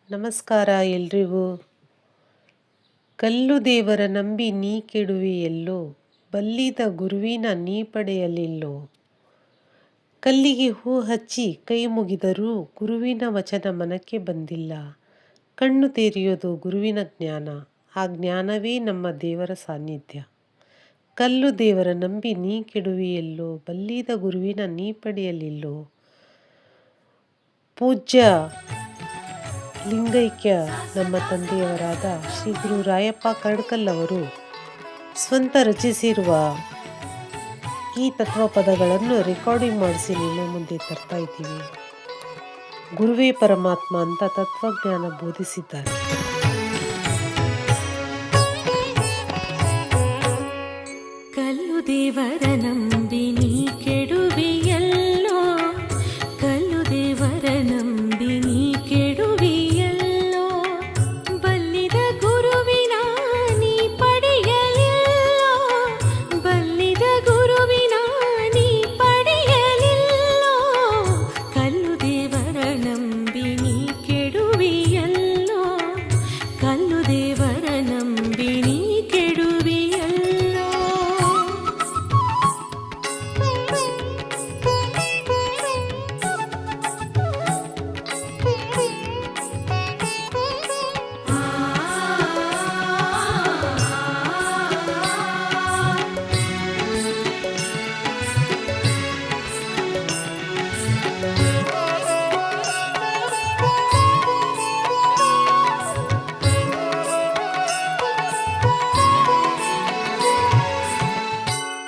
ನಮಸ್ಕಾರ ಎಲ್ರಿಗೂ. ಕಲ್ಲು ದೇವರ ನಂಬಿ ನೀ ಕೆಡುವೆಯೆಲ್ಲೋ, ಬಲ್ಲಿದ ಗುರುವಿನ ನೀ ಪಡೆಯಲಿಲ್ಲೋ. ಕಲ್ಲಿಗೆ ಹೂ ಹಚ್ಚಿ ಕೈ ಮುಗಿದರೂ ಗುರುವಿನ ವಚನ ಮನಕ್ಕೆ ಬಂದಿಲ್ಲ. ಕಣ್ಣು ತೆರೆಯೋದು ಗುರುವಿನ ಜ್ಞಾನ, ಆ ಜ್ಞಾನವೇ ನಮ್ಮ ದೇವರ ಸಾನ್ನಿಧ್ಯ. ಕಲ್ಲು ದೇವರ ನಂಬಿ ನೀ ಕೆಡುವೆಯೆಲ್ಲೋ, ಬಲ್ಲಿದ ಗುರುವಿನ ನೀ ಪಡೆಯಲಿಲ್ಲೋ. ಪೂಜ್ಯ ಲಿಂಗೈಕ್ಯ ನಮ್ಮ ತಂದೆಯವರಾದ ಶ್ರೀ ಗುರು ರಾಯಪ್ಪ ಕರ್ಡ್ಕಲ್ ಅವರು ಸ್ವಂತ ರಚಿಸಿರುವ ಈ ತತ್ವಪದಗಳನ್ನು ರೆಕಾರ್ಡಿಂಗ್ ಮಾಡಿಸಿ ನಿಮ್ಮ ಮುಂದೆ ತರ್ತಾ ಇದ್ದೀವಿ. ಗುರುವೇ ಪರಮಾತ್ಮ ಅಂತ ತತ್ವಜ್ಞಾನ ಬೋಧಿಸಿದ್ದಾರೆ. ಕಲ್ಲು ದೇವರ ನಂಬಿ ನೀ ಕೆಡುವೆಯಲ್ಲೋ, ಕಲ್ಲು ದೇವರ ನಂಬಿ ನೀ ಕೆಡುವೆಯಲ್ಲೋ, ಬಲ್ಲಿದ ಗುರುವಿನ ನೀ ಪಡೆಯಲಿಲ್ಲೋ, ಬಲ್ಲಿದ ಗುರುವಿನ ನೀ ಪಡೆಯಲಿಲ್ಲೋ. ಕಲ್ಲು ದೇವರ ನಂಬಿ ನೀ ಕೆಡುವೆಯಲ್ಲೋ, ಕಲ್ಲು ದೇವರ ನಂಬಿ ನೀ ಕೆಡುವೆಯಲ್ಲೋ.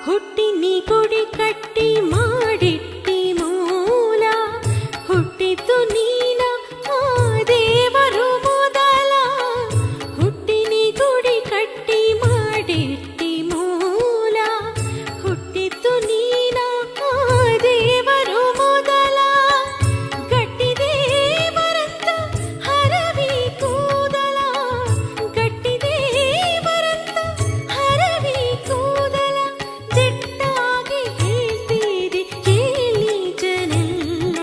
ಹುಟ್ಟಿ ನೀ ಗುಡಿ ಕಟ್ಟಿ ಮಾಡಿಟ್ಟಿ ಮೂಲ, ಹುಟ್ಟಿದ್ದು ನೀನ ಆ ದೇವರು ಮೊದಲ. ಹುಟ್ಟಿ ನೀ ಗುಡಿ ಕಟ್ಟಿ ಮಾಡಿಟ್ಟಿ ಮೂಲ, ಹುಟ್ಟಿದ್ದು ನೀನ ಆ ದೇವರು ಮೊದಲ. ಗಟ್ಟಿ ದೇವರಂತ ಹರವಿ ಕೂದಲ, ಗಟ್ಟಿ ದೇವರಂತ ಹರವಿ ಕೂದಲ. ದಿಟ್ಟಾಗಿ ಹೇಳ್ತೀರಿ ಕೇಳಿ ಜನೆಲ್ಲ,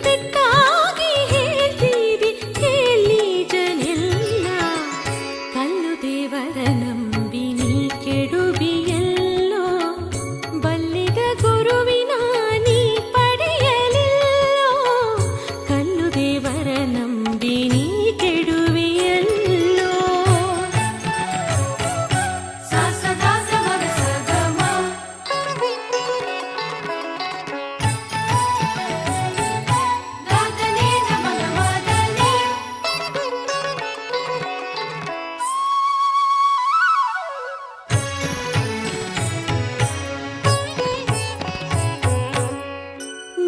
ದಿಟ್ಟಾಗಿ ಹೇಳ್ತೀರಿ ಕೇಳಿ ಜನೆಲ್ಲ. ಕಲ್ಲು ದೇವರ ನಂಬಿ ನೀ ಕೆಡುವೆಯಲ್ಲೋ, ಬಲ್ಲಿದ ಗುರುವಿನ ನೀ ಪಡೆಯಲಿಲ್ಲೋ. ಕಲ್ಲು ದೇವರ ನಂಬಿ ನೀ ಕೆಡುವೆಯಲ್ಲೋ.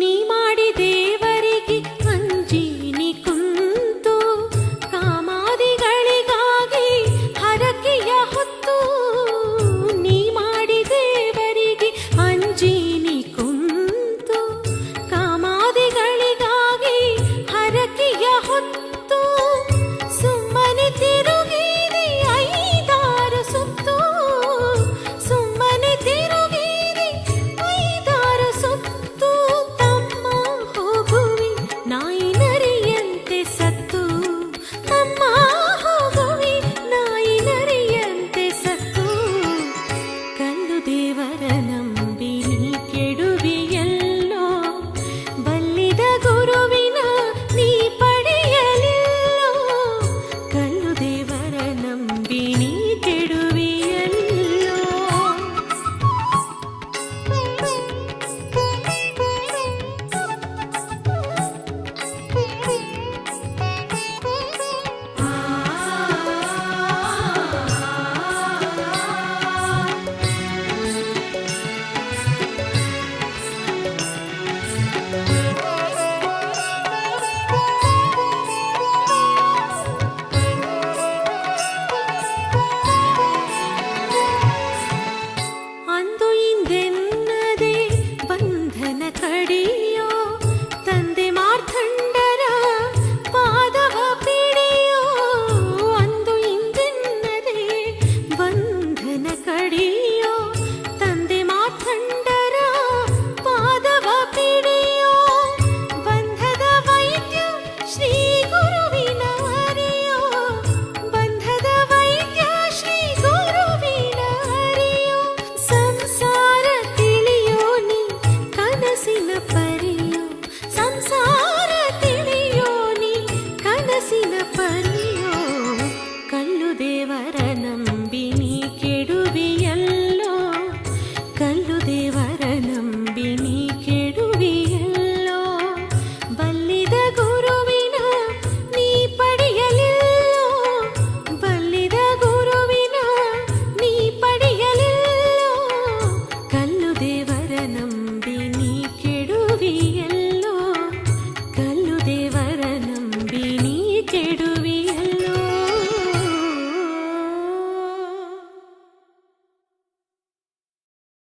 ನೀ ಮಾಡಿ ದೇವರಿಗೆ ಅಂಜೀನಿ ಕುಂತು, ಕಾಮಾದಿಗಳಿಗಾಗಿ ಹರಕೆಯ ಹೊತ್ತು. ನೀ ಮಾಡಿ ದೇವರಿಗೆ ಅಂಜೀನಿ ಕುಂತು, ಕಾಮಾದಿಗಳಿಗಾಗಿ ಹರಕೆಯ ಹೊತ್ತು.